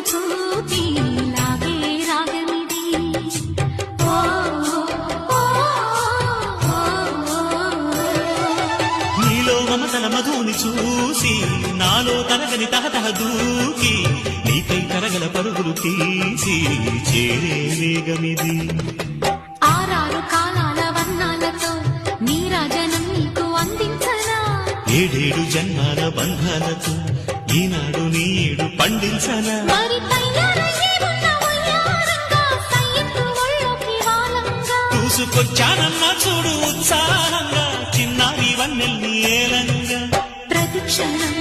చూపి లాగే రాగమిది నీలో మమతల మధుని చూసి నాలో తరగని తహతహ దూకి నీకై తరగల పరుగులు తీసి చేరే వేగమిది ఆరారు కాలాల వర్ణాలతో నీరాజనం నీకు అందించనా ఏడేడు జన్మాల బంధాలతో ఈనాడు నీడు పండించనా మరి చూసుకొచ్చానమ్మా చూడు ఉత్సాహంగా చిన్నారి వన్నెల్ని ఏలంగా ప్రతిక్షణం